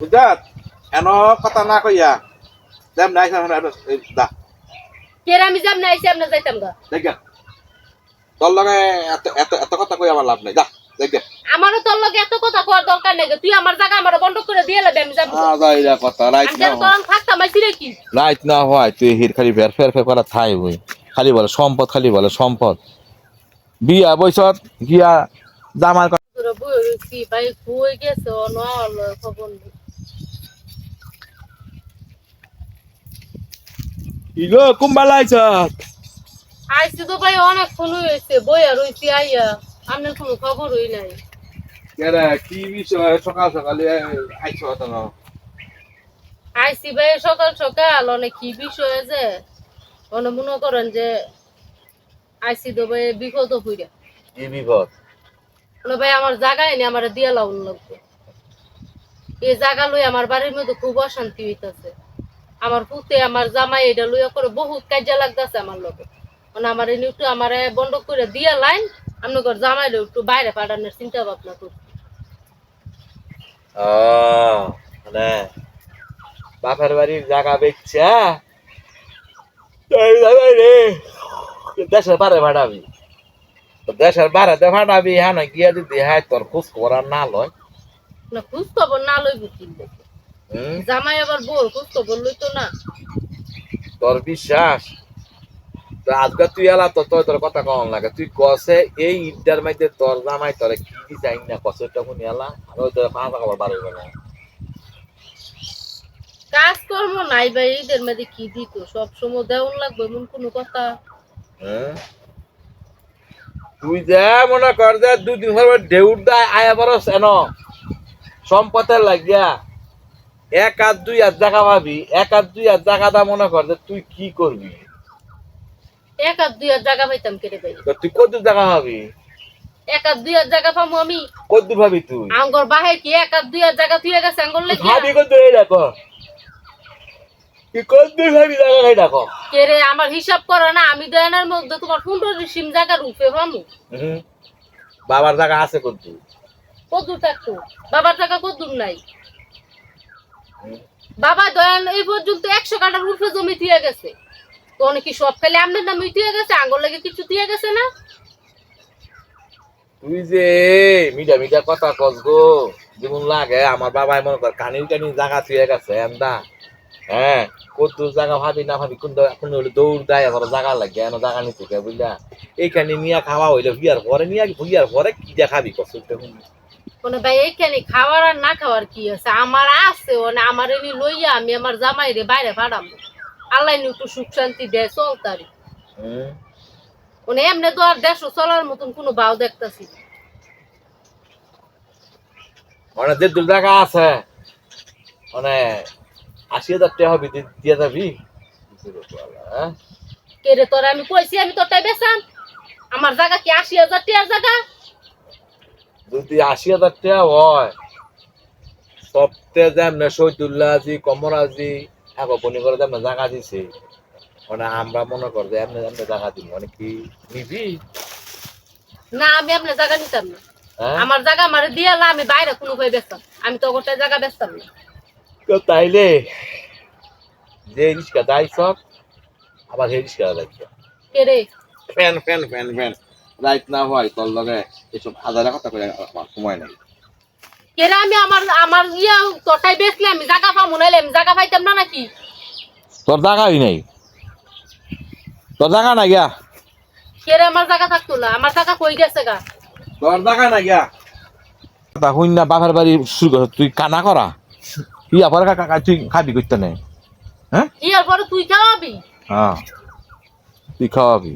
বুঝাত N কথা না কইয়া যাম নাই দা কেরা আমি যাম না আইছি আপনি যাইতাম গা দেখ তোর লগে এত এত এত কথা কই আমার লাভ নাই যা দেখ আমারও তোর লগে এত কথা কওয়ার দরকার নাই তুই আমার জায়গা আমার বন্ধ করে দিয়ে লাবে আমি যাব যাইরা কথা রাইট আমি না তখন থাকতাম আইছি রে কি রাইট না হয় তুই হির খালি ফের ফের ফের করা থাই হই খালি বলে সম্পদ খালি বলে সম্পদ বিয়া বইছত গিয়া জামার তোরা বই রইছি ভাই কই গেছে অনল খবর নেই ইগো কুম্বালা আইছত আইছি তো ভাই অনেক ফোন হইছে বই আর রইছি আইয়া আপনার কোনো খবর হই নাই কেরে কি বিষয় সকাল সকালে আইছত না আইছি ভাই সকাল সকাল অনেক কি বিষয় যে মনে মনে করেন যে আইছি তো ভাই বিপদ হইরা কি বিপদ ভাই আমার জায়গায় নি আমার দিয়া লাউন লাগবে এই জায়গা লই আমার বাড়ির মধ্যে খুব অশান্তি হইতাছে আমার পুতে আমার জামাই এটা লইয়া করে বহুত কাজে লাগতেছে আমার লোকে মানে আমার এনে একটু আমার বন্ধ করে দিয়া লাইন আমি ঘর জামাই একটু বাইরে পাঠানোর চিন্তা ভাবনা করছি মানে বাপের বাড়ির জায়গা বেচছে দেশের বারে ভাড়াবি দেশের বাড়াতে ভাড়াবি হ্যাঁ না গিয়া যদি হ্যাঁ তোর খোঁজ করার না লয় না খোঁজ খবর না লইব কি জামাই আবার বোর খোঁজ খবর লইতো না তোর বিশ্বাস আজকে তুই এলা তো তোর কথা কম লাগে তুই কসে এই ইটার মধ্যে তোর জামাই তোরে কি চাই না কসটা কোন এলা আর ওই তোর পাঁচ খবর বার হইবে না কাজকর্ম নাই ভাই এদের মধ্যে কি দিত সব সময় দেওয়ান লাগবে এমন কোনো কথা তুই যে মনে কর যে 2 দিন পর ঢেউর দায় আয়া বরস এন সম্পদের লাগিয়া 1 আর 2 আর জায়গা ভাবি 1 আর 2 আর জায়গাটা মনে কর যে তুই কি করবি 1 আর 2 আর জায়গা পাইতাম কেটে ভাই তুই কত জায়গা ভাবি 1 আর 2 আর জায়গা পাবো আমি কত ভাবি তুই আঙ্গর বাহে কি 1 আর 2 আর জায়গা তুই গেছে আঙ্গর লাগি ভাবি কত এই দেখো কি কত ভাবি জায়গা নাই দেখো কে রে আমার হিসাব করে না আমি দেনের মধ্যে তোমার 15 সিম জায়গা রূপে পামু বাবার জায়গা আছে কত কদ্দুর থাকতো বাবার জায়গা কদ্দুর নাই বাবা দয়ান এই পর্যন্ত 100 কাঠার রূপে জমি দিয়ে গেছে তো অনেক কি সব খালি আমনের নামে দিয়ে গেছে আঙ্গর লাগে কিছু দিয়ে গেছে না তুই যে মিডা মিডা কথা কস গো যেমন লাগে আমার বাবাই মনে কর কানি জায়গা থুয়ে গেছে এন্দা হ্যাঁ কত জায়গা ভাবি না ভাবি কোন হলে দৌড় দেয় আমার জায়গা লাগে এনে জায়গা নিতে কে বুঝলা এইখানে নিয়ে খাওয়া হইলে বিয়ার পরে নিয়ে বিয়ার পরে কি দিয়া খাবি কস মানে ভাই এইখানে খাওয়ার আর না খাওয়ার কি আছে আমার আছে মানে আমার এনে লইয়া আমি আমার জামাই রে বাইরে পাঠাবো আল্লাহ একটু সুখ শান্তি দেয় চলতারি মানে এমনি তো আর দেশ চলার মতন কোনো ভাও দেখতেছি মানে যে দু জায়গা আছে মানে 80,000 টাকা হবে দিয়ে যাবি কে রে তোর আমি কইছি আমি তোরটাই বেচাম আমার জায়গা কি 80,000 টাকার জায়গা যদি 80,000 টাকা হয় সপ্তাহে যেমন শহীদুল্লাহ জি কমরাজি এক বনি করে যেমন জায়গা দিছে মানে আমরা মনে কর যে এমনি এমনি জায়গা দিব মানে কি নিবি না আমি আপনার জায়গা নিতাম না আমার জায়গা আমার দিয়ে আমি বাইরে কোনো ভাই বেচতাম আমি তো গোটা জায়গা বেচতাম না তো তাইলে যে রিক্সা দাইছ আবার হে রিক্সা দাইছ কে রে fan fan fan fan right না হয় তোর লগে এসব হাজার কথা করে আমার সময় নাই কে রে আমি আমার আমার ইয়া তোরটাই বেচলে আমি জায়গা পাবো নাইলে আমি জায়গা পাইতাম না নাকি তোর জায়গাই নাই তোর জায়গা নাই গিয়া কে রে আমার জায়গা থাকতো না আমার জায়গা কই গেছে গা তোর জায়গা নাই গিয়া তা হইন না বাপের বাড়ি শুরু কর তুই কানা করা ইয়া পরে কাকা তুই খাবি করতে নেই হ্যাঁ ইয়ার পরে তুই খাওয়াবি হ্যাঁ তুই খাওয়াবি